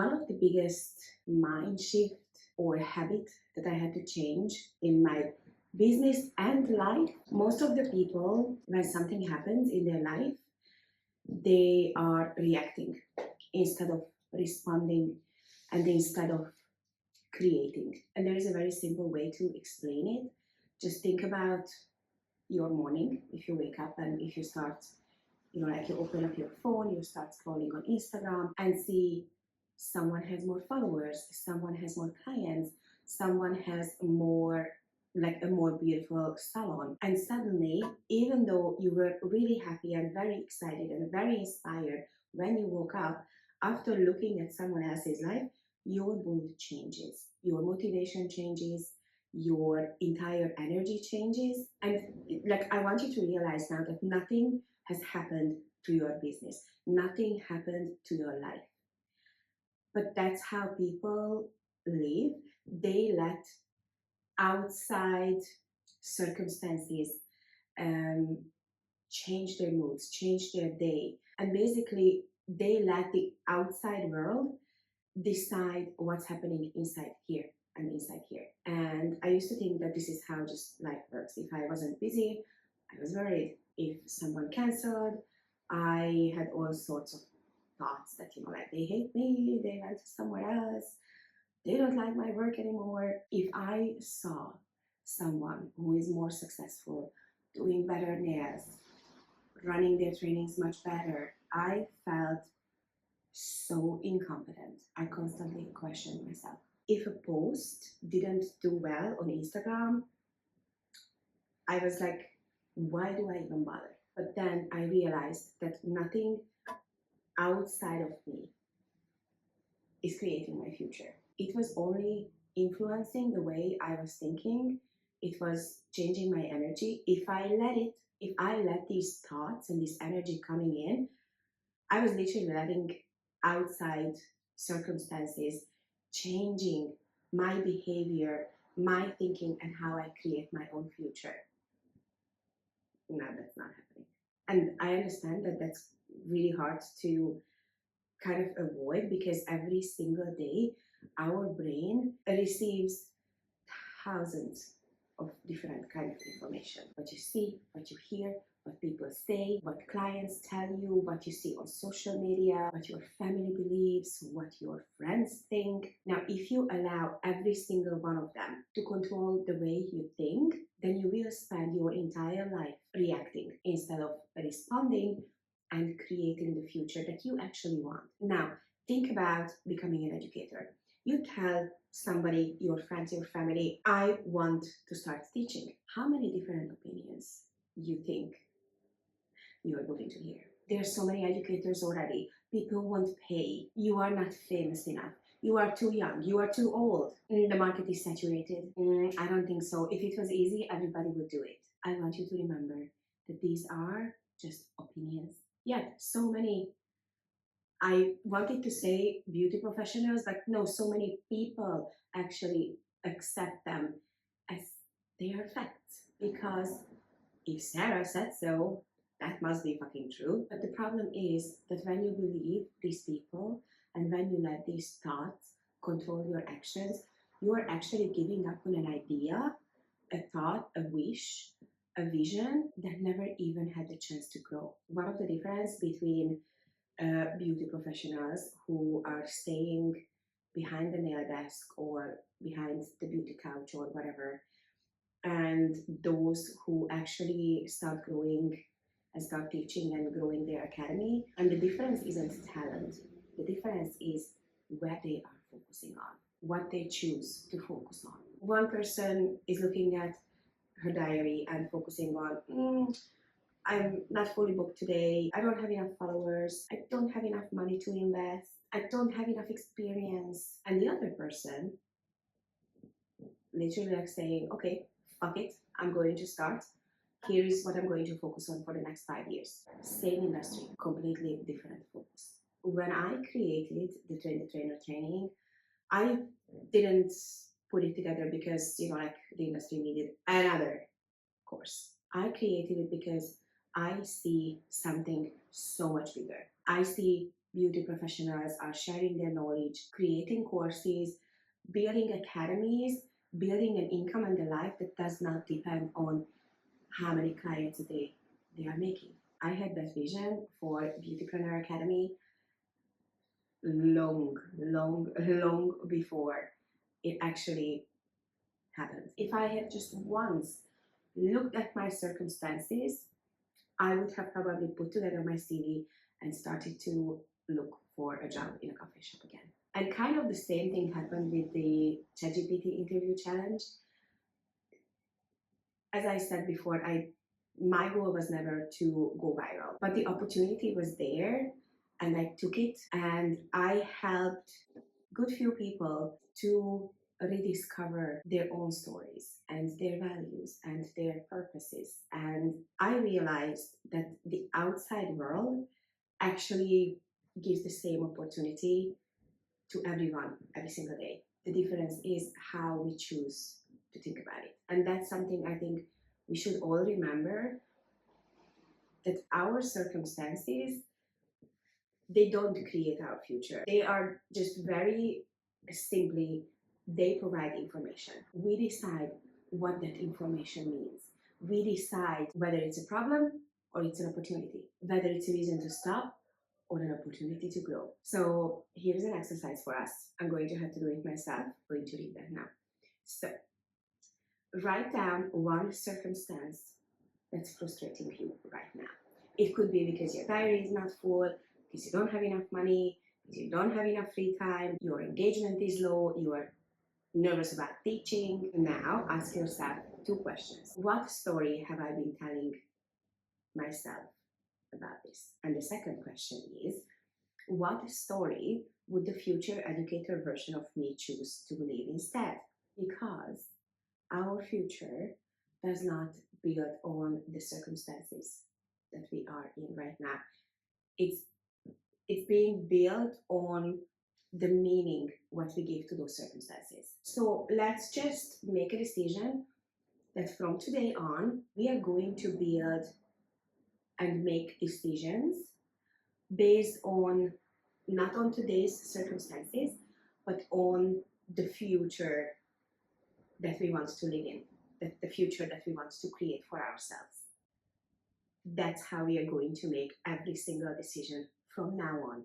One of the biggest mind shift or habit that I had to change in my business and life, most of the people, when something happens in their life, they are reacting instead of responding and instead of creating. And there is a very simple way to explain it. Just think about your morning. If you wake up and if you start, like you open up your phone, you start scrolling on Instagram and see someone has more followers, someone has more clients, someone has more, like a more beautiful salon. And suddenly, even though you were really happy and very excited and very inspired when you woke up, after looking at someone else's life, your mood changes, your motivation changes, your entire energy changes. And like, I want you to realize now that nothing has happened to your business, nothing happened to your life. But that's how people live. They let outside circumstances um, change their moods, change their day. And basically, they let the outside world decide what's happening inside here and inside here. And I used to think that this is how just life works. If I wasn't busy, I was worried. If someone canceled, I had all sorts of thoughts that, like they hate me, they went somewhere else, they don't like my work anymore. If I saw someone who is more successful, doing better nails, running their trainings much better, I felt so incompetent. I constantly questioned myself. If a post didn't do well on Instagram, I was like, why do I even bother? But then I realized that nothing outside of me is creating my future. It was only influencing the way I was thinking. It was changing my energy. If I let these thoughts and this energy coming in, I was literally letting outside circumstances changing my behavior, my thinking, and how I create my own future. No, that's not happening. And I understand that that's really hard to kind of avoid, because every single day our brain receives thousands of different kind of information. What you see, what you hear, what people say, what clients tell you, what you see on social media, what your family believes, what your friends think. Now, if you allow every single one of them to control the way you think, then you will spend your entire life reacting instead of responding and creating the future that you actually want. Now, think about becoming an educator. You tell somebody, your friends, your family, I want to start teaching. How many different opinions you think you are going to hear? There are so many educators already. People won't pay. You are not famous enough. You are too young. You are too old. The market is saturated. I don't think so. If it was easy, everybody would do it. I want you to remember that these are just opinions. Yet, so many, I wanted to say beauty professionals, but no, so many people actually accept them as they are facts. Because if Sarah said so, that must be fucking true. But the problem is that when you believe these people and when you let these thoughts control your actions, you are actually giving up on an idea, a thought, a wish, a vision that never even had the chance to grow. One of the difference between beauty professionals who are staying behind the nail desk or behind the beauty couch or whatever, and those who actually start growing and start teaching and growing their academy. And the difference isn't talent, the difference is where they are focusing on, what they choose to focus on. One person is looking at her diary and focusing on, I'm not fully booked today, I don't have enough followers, I don't have enough money to invest, I don't have enough experience. And the other person literally like saying, okay, fuck it, I'm going to start. Here is what I'm going to focus on for the next 5 years. Same industry, completely different focus. When I created the Train the Trainer training, I didn't put it together because, like the industry needed another course. I created it because I see something so much bigger. I see beauty professionals are sharing their knowledge, creating courses, building academies, building an income and a life that does not depend on how many clients a day they are making. I had that vision for Beautypreneur Academy long before it actually happened. If I had just once looked at my circumstances, I would have probably put together my CV and started to look for a job in a coffee shop again. And kind of the same thing happened with the ChatGPT interview challenge. As I said before, my goal was never to go viral, but the opportunity was there and I took it and I helped good few people to rediscover their own stories and their values and their purposes. And I realized that the outside world actually gives the same opportunity to everyone every single day. The difference is how we choose to think about it. And that's something I think we should all remember, that our circumstances, they don't create our future. They are just very simply, they provide information. We decide what that information means. We decide whether it's a problem or it's an opportunity, whether it's a reason to stop or an opportunity to grow. So here's an exercise for us. I'm going to have to do it myself. I'm going to read that now. So write down one circumstance that's frustrating you right now. It could be because your diary is not full, because you don't have enough money, because you don't have enough free time, your engagement is low, you are nervous about teaching. Now ask yourself two questions. What story have I been telling myself about this? And the second question is, what story would the future educator version of me choose to believe instead? Because our future does not build on the circumstances that we are in right now. It's being built on the meaning what we give to those circumstances. So let's just make a decision that from today on we are going to build and make decisions based on not on today's circumstances, but on the future that we want to live in, that the future that we want to create for ourselves. That's how we are going to make every single decision from now on.